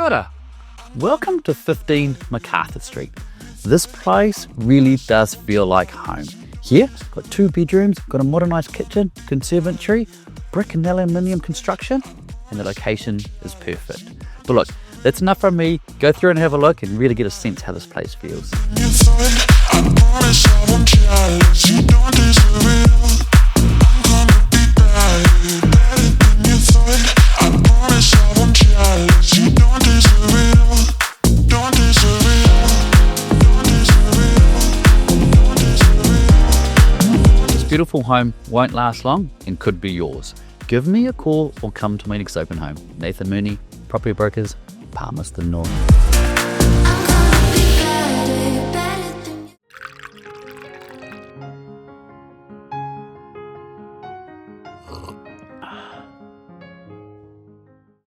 Kia ora. Welcome to 15 McArthur Street. This place really does feel like home. Here, got 2 bedrooms, got a modernised kitchen, conservatory, brick and aluminium construction, and the location is perfect. But look, that's enough from me. Go through and have a look and really get a sense how this place feels. This beautiful home won't last long and could be yours. Give me a call or come to my next open home. Nathan Mooney, Property Brokers, Palmerston North.